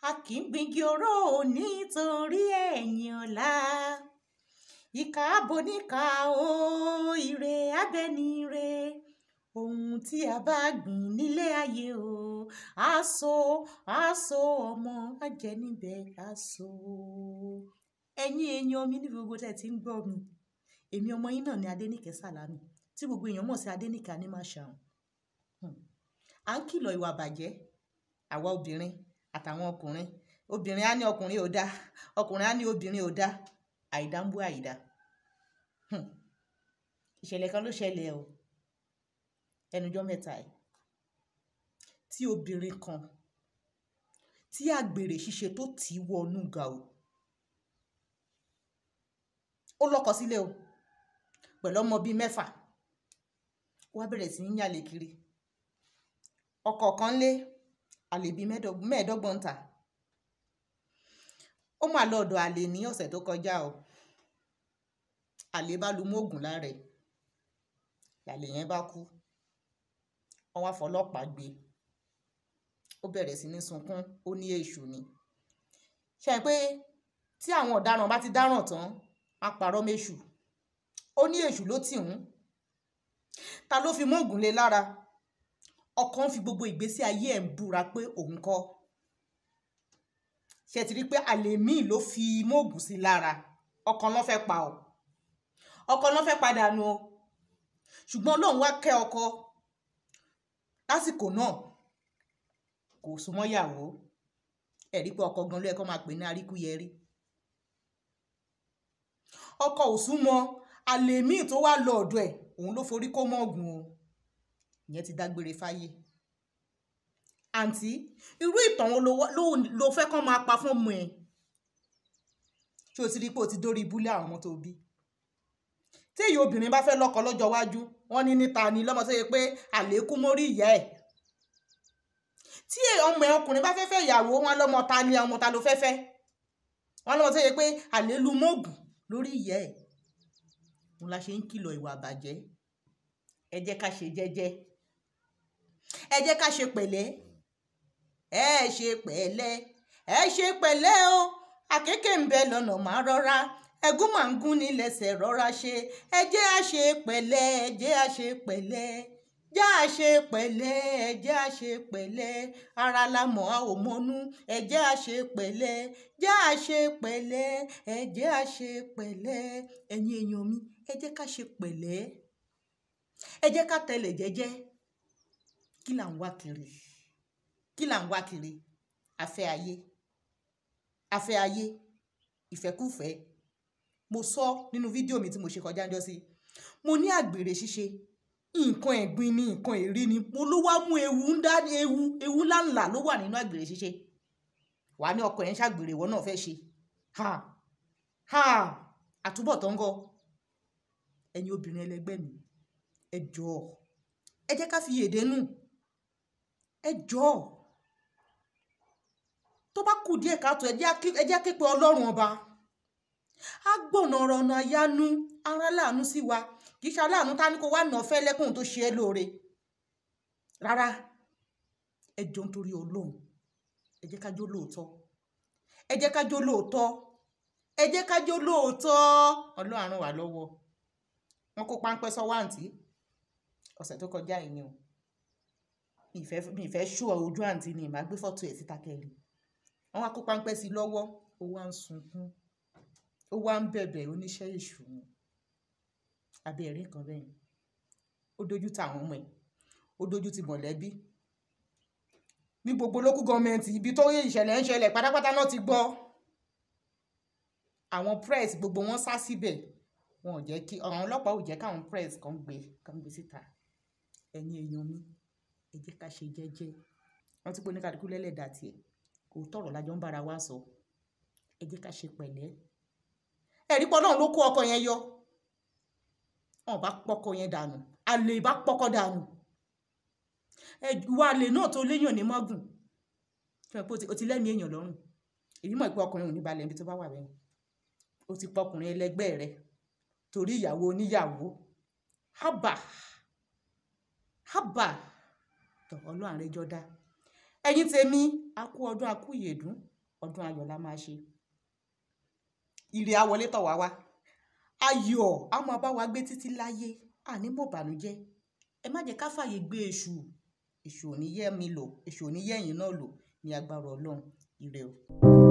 A kì í gbingi oró nítorí ẹ̀yìn ọ̀la. Ìkà aboníkà o, ire abẹ́ni ire. Ohun tí a bá gbìn nílé ayé o, á so ọmọ á jẹ níbẹ̀ á so. Ẹ̀yin èèyàn mi ní gbogbo tẹ́ ti ń gbọ́ mi. Èmi ọmọ yín náà ni Adéníkẹ́ Sàlámì, tí gbogbo èèyàn mọ̀ sí Adéníkẹ́ Anímáṣàùn. À ń kìlọ̀ ìwà bàjẹ́, àwa obìnrin àtàwọn ọkùnrin. Obìnrin á ní ọkùnrin ò dá, ọkùnrin á ní obìnrin ò dá. Àìdá ń bú àìdá. Ìṣẹ̀lẹ̀ kan ló ṣẹlẹ̀ o ẹnujọ́ mẹ́ta ẹ̀, tí obìnrin kan tí àgbèrè ṣíṣe tó tì í wọnú gàù. Ó lọ́kọ sílé o pẹ̀lú ọmọ bíi 6. Wá bẹ̀rẹ̀ sí ní yàlè kiri. Ọkọ kan lé, àlè bíi 15 ń tà. Ó mà lọ́dọ̀ àlè ní ọ̀sẹ̀ tó kọjá o. Àlè bá lu móògùn lára ẹ̀, àlè yẹn bá kú. Wọ́n wá fọlọ́pàá gbé. Ó bẹ̀rẹ̀ sí ní sunkún, ó ní èṣù ni. Ṣé pé tí àwọn ọ̀daràn bá ti dáràn tán, á parọ́ méṣù. Ó ní èṣù ló tì hún. Ta ló fi móògùn lé lára? Ọkọ ń fi gbogbo ìgbésí ayé ẹ̀ ń búra pé òun kọ́. Ṣé ti rí pé àlè míì ló fi móògùn sí lára? Ọkàn ló fẹ́ pa ọ́. Ọkàn ló fẹ́ padà nù o. Ṣùgbọ́n Ọlọ́run wá kẹ́ ọkọ. Lásìkò náà kò súnmọ́ ìyàwó. Ẹ rí pé ọkọ gan ló yẹ kó máa pè ní aríkúyẹrí. Ọkọ ò súnmọ́, àlè míì tó wá lọ ọ̀dọ̀ ẹ̀, òun ló forí kó mọ́ọ̀gùn o. Ìyẹn ti dágbére fáyé. Àǹtí, irú ìtàn wo ló fẹ́ kó máa pa fún ọmọ ẹ̀? Ṣé o ti rí pé o ti dórí ibúlé àwọn ọmọ tó bí? Tí èyí obìnrin bá fẹ́ lọ́kọ lọ́jọ́ iwájú, wọ́n ní níta ni lọ́mọ tó yẹ pé àlè kú mórí ìyá ẹ̀. Tí ọmọ ẹ̀ ọkùnrin bá fẹ́ fẹ́ ìyàwó, wọn lọ́mọ ta ni ọmọ ta ló fẹ́ fẹ́. Wọ́n lọ́mọ tó yẹ pé àlè lu móògùn lórí ìyá ẹ̀. Òun la ṣe ń kìlọ̀ ìwà àbàjẹ́. Ẹ jẹ́ ká ṣe jẹ́jẹ́. Ẹ jẹ́ ká ṣe pẹ̀lẹ́. Ẹ ṣe pẹ̀lẹ́. Ẹ ṣe pẹ̀lẹ́ o. Àkékè ń bẹ lọ́nà máa rọra. Ẹ̀gún máa ń gún ní lẹ́sẹ̀ rọra ṣe. Ẹ jẹ́ á ṣe pẹ̀lẹ́. Ẹ jẹ́ á ṣe pẹ̀lẹ́. Jẹ́ á ṣe pẹ̀lẹ́. Ẹ jẹ́ á ṣe pẹ̀lẹ́. Ara la mọ̀ a ò mọnú. Ẹ jẹ́ á ṣe pẹ̀lẹ́. Jẹ́ á ṣe pẹ̀lẹ́. Ẹ jẹ́ á ṣe pẹ̀lẹ́. Ẹ̀yin èèyàn mi, ẹ jẹ́ ká ṣe pẹ̀lẹ́. Ẹ jẹ́ ká tẹ̀lé jẹ́jẹ́. Kí là ń wá kiri? Kí là ń wá kiri? Afẹ́ ayé. Afẹ́ ayé. Ìfẹ́kúfẹ́. Mo sọ nínú fídíò mi tí mo ṣe kọjá ńjọ́ sí. Mo ní àgbèrè ṣíṣe. Nǹkan ẹ̀gbin ni, nǹkan èrí ni. Mo ló wá mú ewu ńláńlá ló wà nínú àgbèrè ṣíṣe. Wà ní ọkọ ẹ̀ ń ṣàgbèrè, ìwọ náà fẹ́ ṣe. Àtúbọ̀tán ńkọ́? Ẹ̀yin obìnrin ẹlẹgbẹ́ mi, ẹ jọ̀ọ́. Ẹ jẹ́ ká fi yèdè nù. Ẹ jọ̀ọ́. Tó bá kù díẹ̀ káàtó, ẹ jẹ́ ké pe Ọlọ́run ọba. Á gbọ̀nà ọ̀rọ̀ ọ̀nà àyánú, ara láàánú sí wa. Kì í ṣe aláàánú tá ní kó wá nà fẹ́ lẹ́kùn tó ṣe é lóore. Rárá. Ẹ jọ̀ọ́ nítorí Ọlọ́run. Ẹ jẹ́ ká jó lóòótọ́. Ẹ jẹ́ ká jó lóòótọ́. Ẹ jẹ́ ká jó lóòótọ́. Ọlọ́run á ràn wá lọ́wọ́. Wọ́n kó páńpẹ́ sọ́wọ́ àǹtí ọ̀sẹ̀ tó kọjá yìí ni o. Mi ìfẹ́ ṣú ojú àǹtí ni màá gbé fọ́tò ẹ̀ síta kẹ́lì. Wọ́n wá kó páńpẹ́ sí lọ́wọ́. Ó wá ń sunkún. Ó wá ń bẹ̀bẹ̀ oníṣẹ́ èṣù ni. Àbí ẹ̀rí kan bẹ́ẹ̀ ni. Ó dojú ti àwọn ọmọ ẹ̀. Ó dojú ti mọ̀lẹ́bí. Ní gbogbo local government ibi tó yẹ ìṣẹ̀lẹ̀ ń ṣẹlẹ̀ pátápátá náà ti gbọ́. Àwọn press gbogbo wọn sá síbẹ̀. Wọn ò jẹ́ kí àwọn ọlọ́pàá ò jẹ́ káwọn press kan gbé síta. Ẹ̀yin èèyàn mi, ẹ jẹ́ ká ṣe jẹ́jẹ́. Wọ́n ti pé oníkálukú lẹ́lẹ́dà tiẹ̀. Kò tọ̀rọ̀ lájọ́ ń bára wa sọ. Ẹ jẹ́ ká ṣe pẹ̀lẹ́. Ẹ̀rí pé Ọlọ́run ló kó ọkọ yẹn yọ. Wọ́n bá pọ́kọ yẹn dànù. Àlè bá pọ́kọ dànù. Ìwà àlè náà tó léyàn ní mọ́gùn. Ṣé pé o ti lẹ́mìí èèyàn lọ́rùn? Èyí mọ̀ pé ọkùnrin ò ní balẹ̀ ibi tó bá wà bẹ́ẹ̀. O ti pọkùnrin ẹlẹgbẹ́ rẹ̀ torí ìyàwó oníyàwó. Hábà. Tọ̀ Ọlọ́run àrẹjọ dá. ẹ̀yin tèmi a kú ọdún a kú ìyèdún ọdún ayọ̀ la máa ṣe ire á wọlé tọ̀ wá wá ayọ̀ á máa bá wa gbé títí láyé àní mọ̀ bànújẹ́ ẹ má jẹ́ ká fàyè gbé èṣù ò ní yẹ́ mi lò èṣù ò ní yẹ́ ẹ̀yin náà lò ní agbára Ọlọ́run ire o.